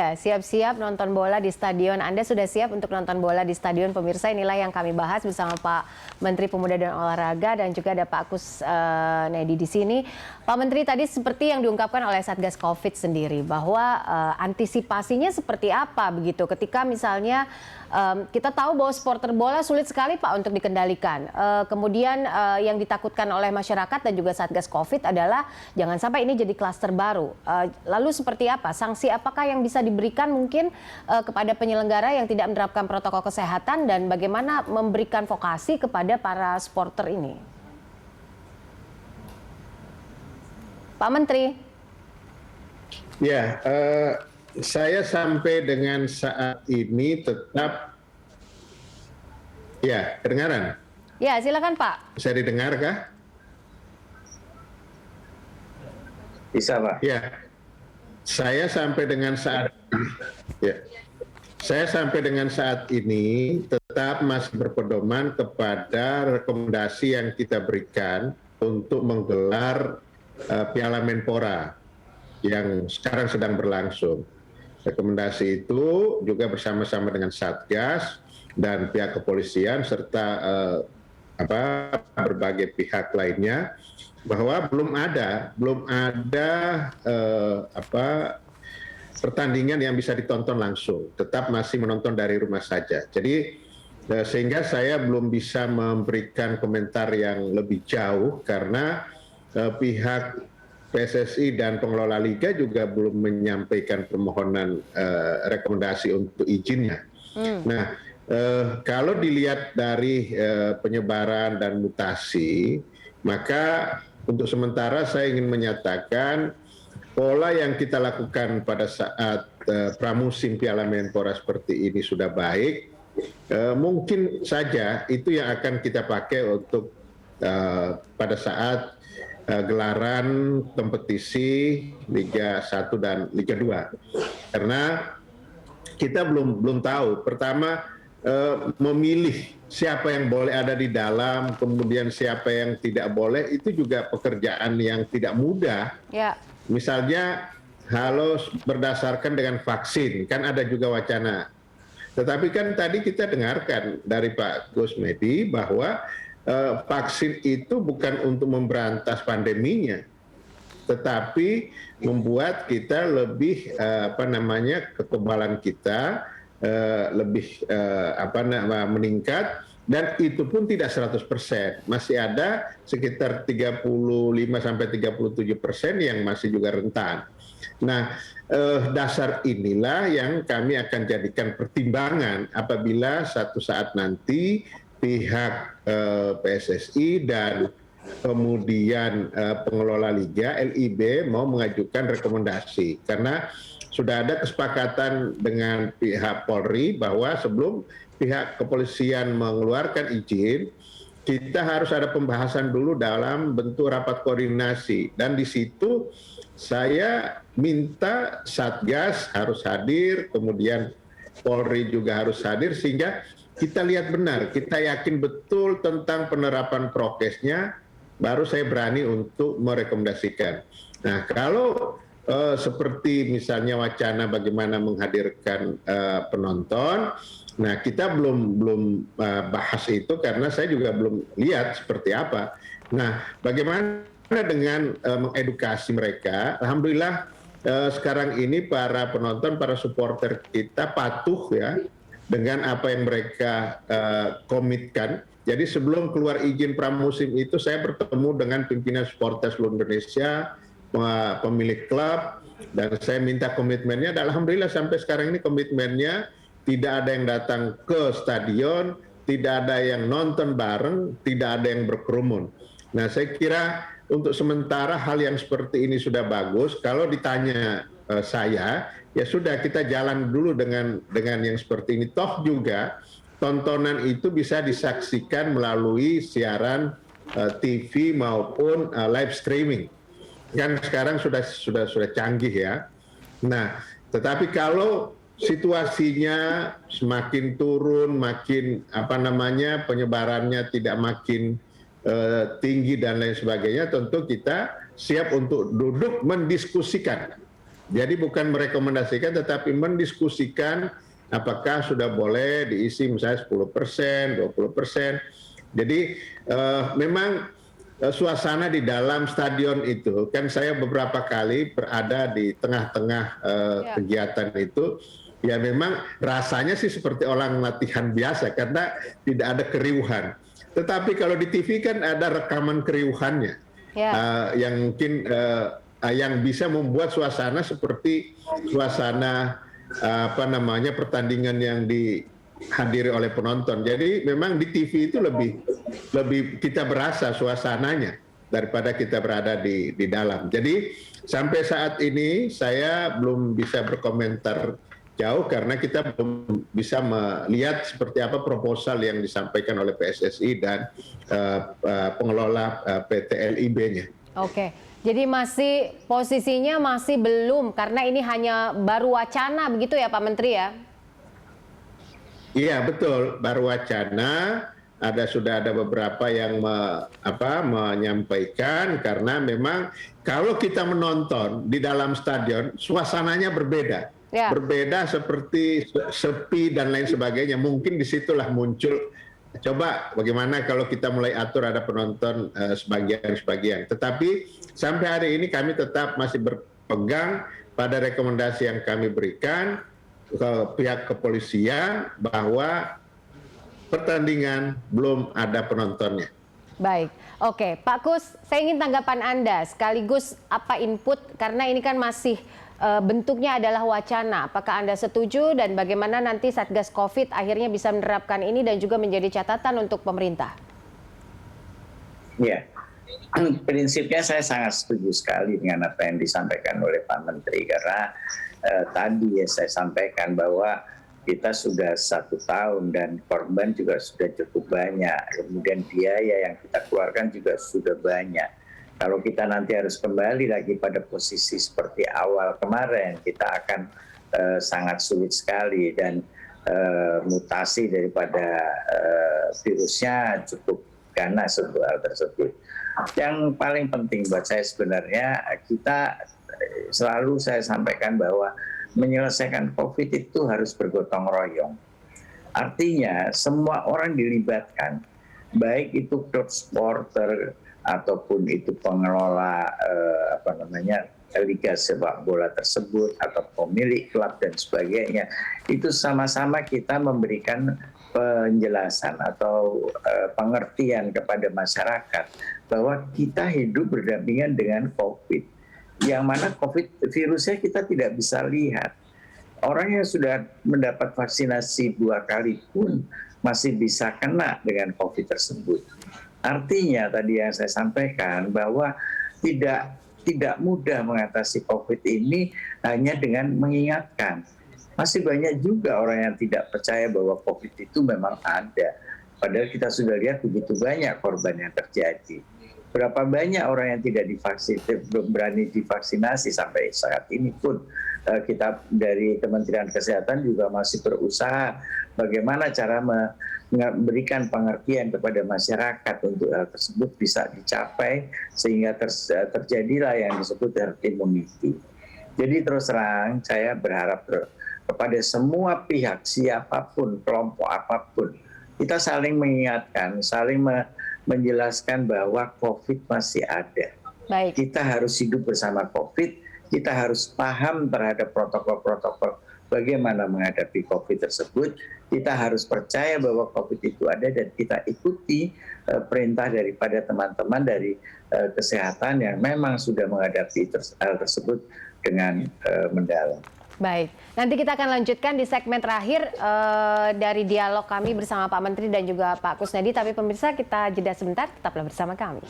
Iya, siap-siap nonton bola di stadion. Anda sudah siap untuk nonton bola di stadion, pemirsa? Inilah yang kami bahas bersama Pak Menteri Pemuda dan Olahraga dan juga ada Pak Kus Nedi di sini. Pak Menteri, tadi seperti yang diungkapkan oleh Satgas Covid sendiri bahwa antisipasinya seperti apa begitu ketika misalnya kita tahu bahwa supporter bola sulit sekali Pak untuk dikendalikan. Kemudian yang ditakutkan oleh masyarakat dan juga Satgas Covid adalah jangan sampai ini jadi klaster baru. Lalu seperti apa? Sanksi apakah yang bisa diberikan mungkin kepada penyelenggara yang tidak menerapkan protokol kesehatan dan bagaimana memberikan vokasi kepada para supporter ini? Pak Menteri. Ya, saya sampai dengan saat ini tetap, ya, kedengaran? Ya, silakan Pak. Bisa didengar kah? Bisa, Pak. Ya, saya sampai dengan saat ini tetap masih berpedoman kepada rekomendasi yang kita berikan untuk menggelar Piala Menpora yang sekarang sedang berlangsung. Rekomendasi itu juga bersama-sama dengan Satgas dan pihak kepolisian serta berbagai pihak lainnya bahwa belum ada pertandingan yang bisa ditonton langsung, tetap masih menonton dari rumah saja. Jadi sehingga saya belum bisa memberikan komentar yang lebih jauh karena pihak PSSI dan pengelola liga juga belum menyampaikan permohonan rekomendasi untuk izinnya. Nah, kalau dilihat dari penyebaran dan mutasi, maka untuk sementara saya ingin menyatakan pola yang kita lakukan pada saat pramusim Piala Menpora seperti ini sudah baik. Mungkin saja itu yang akan kita pakai untuk pada saat gelaran kompetisi Liga 1 dan Liga 2. Karena kita belum tahu. Pertama, memilih siapa yang boleh ada di dalam, kemudian siapa yang tidak boleh, itu juga pekerjaan yang tidak mudah. Ya. Misalnya, harus berdasarkan dengan vaksin, kan ada juga wacana. Tetapi kan tadi kita dengarkan dari Pak Kus Nedi bahwa vaksin itu bukan untuk memberantas pandeminya, tetapi membuat kita lebih kekebalan kita lebih meningkat, dan itu pun tidak 100%, masih ada sekitar 35-37% yang masih juga rentan. Nah, dasar inilah yang kami akan jadikan pertimbangan apabila satu saat nanti pihak PSSI dan kemudian pengelola liga LIB mau mengajukan rekomendasi, karena sudah ada kesepakatan dengan pihak Polri bahwa sebelum pihak kepolisian mengeluarkan izin, kita harus ada pembahasan dulu dalam bentuk rapat koordinasi, dan di situ saya minta Satgas harus hadir, kemudian Polri juga harus hadir, sehingga kita lihat benar, kita yakin betul tentang penerapan prokesnya, baru saya berani untuk merekomendasikan. Nah, kalau seperti misalnya wacana bagaimana menghadirkan penonton, nah kita belum bahas itu karena saya juga belum lihat seperti apa. Nah, bagaimana dengan mengedukasi mereka? Alhamdulillah sekarang ini para penonton, para supporter kita patuh ya dengan apa yang mereka komitkan. Jadi sebelum keluar izin pramusim itu saya bertemu dengan pimpinan supporter seluruh Indonesia, pemilik klub, dan saya minta komitmennya. Dan alhamdulillah sampai sekarang ini komitmennya tidak ada yang datang ke stadion, tidak ada yang nonton bareng, tidak ada yang berkerumun. Nah, saya kira untuk sementara hal yang seperti ini sudah bagus. Kalau ditanya saya, ya sudah, kita jalan dulu dengan yang seperti ini. Toh juga tontonan itu bisa disaksikan melalui siaran TV maupun live streaming. Kan sekarang sudah canggih ya. Nah, tetapi kalau situasinya semakin turun, makin penyebarannya tidak makin tinggi dan lain sebagainya, tentu kita siap untuk duduk mendiskusikan Jadi bukan merekomendasikan tetapi mendiskusikan apakah sudah boleh diisi misalnya 10%, 20%. Jadi memang suasana di dalam stadion itu, kan saya beberapa kali berada di tengah-tengah kegiatan itu, ya memang rasanya sih seperti orang latihan biasa karena tidak ada keriuhan. Tetapi kalau di TV kan ada rekaman keriuhannya, yang mungkin yang bisa membuat suasana seperti suasana pertandingan yang dihadiri oleh penonton. Jadi memang di TV itu lebih kita berasa suasananya daripada kita berada di dalam. Jadi sampai saat ini saya belum bisa berkomentar jauh karena kita belum bisa melihat seperti apa proposal yang disampaikan oleh PSSI dan pengelola PT LIB-nya. Oke, jadi posisinya masih belum karena ini hanya baru wacana begitu ya Pak Menteri ya? Iya betul, baru wacana. Sudah ada beberapa yang menyampaikan karena memang kalau kita menonton di dalam stadion suasananya berbeda. Berbeda seperti sepi dan lain sebagainya. Mungkin disitulah muncul, coba bagaimana kalau kita mulai atur ada penonton sebagian. Tetapi sampai hari ini kami tetap masih berpegang pada rekomendasi yang kami berikan ke pihak kepolisian bahwa pertandingan belum ada penontonnya. Baik, oke Pak Kus, saya ingin tanggapan Anda sekaligus apa input karena ini kan masih bentuknya adalah wacana. Apakah Anda setuju dan bagaimana nanti Satgas Covid akhirnya bisa menerapkan ini dan juga menjadi catatan untuk pemerintah? Ya, prinsipnya saya sangat setuju sekali dengan apa yang disampaikan oleh Pak Menteri karena tadi saya sampaikan bahwa kita sudah 1 tahun dan korban juga sudah cukup banyak. Kemudian biaya yang kita keluarkan juga sudah banyak. Kalau kita nanti harus kembali lagi pada posisi seperti awal kemarin, kita akan sangat sulit sekali dan mutasi daripada virusnya cukup ganas untuk hal tersebut. Yang paling penting buat saya sebenarnya kita selalu saya sampaikan bahwa menyelesaikan COVID itu harus bergotong royong. Artinya semua orang dilibatkan, baik itu klub supporter ataupun itu pengelola liga sepak bola tersebut atau pemilik klub dan sebagainya, itu sama-sama kita memberikan penjelasan atau pengertian kepada masyarakat bahwa kita hidup berdampingan dengan COVID, yang mana COVID virusnya kita tidak bisa lihat. Orang yang sudah mendapat vaksinasi 2 kali pun masih bisa kena dengan COVID tersebut. Artinya tadi yang saya sampaikan bahwa tidak mudah mengatasi COVID ini hanya dengan mengingatkan. Masih banyak juga orang yang tidak percaya bahwa COVID itu memang ada. Padahal kita sudah lihat begitu banyak korban yang terjadi. Berapa banyak orang yang tidak divaksin, belum berani divaksinasi sampai saat ini pun kita dari Kementerian Kesehatan juga masih berusaha bagaimana cara memberikan pengertian kepada masyarakat untuk hal tersebut bisa dicapai sehingga terjadilah yang disebut herd immunity. Jadi terus terang saya berharap kepada semua pihak siapapun, kelompok apapun, kita saling mengingatkan, saling menjelaskan bahwa COVID masih ada. Baik. Kita harus hidup bersama COVID, kita harus paham terhadap protokol-protokol bagaimana menghadapi COVID tersebut. Kita harus percaya bahwa COVID itu ada dan kita ikuti perintah daripada teman-teman dari kesehatan yang memang sudah menghadapi hal tersebut dengan mendalam. Baik, nanti kita akan lanjutkan di segmen terakhir dari dialog kami bersama Pak Menteri dan juga Pak Kusnedi. Tapi pemirsa, kita jeda sebentar, tetaplah bersama kami.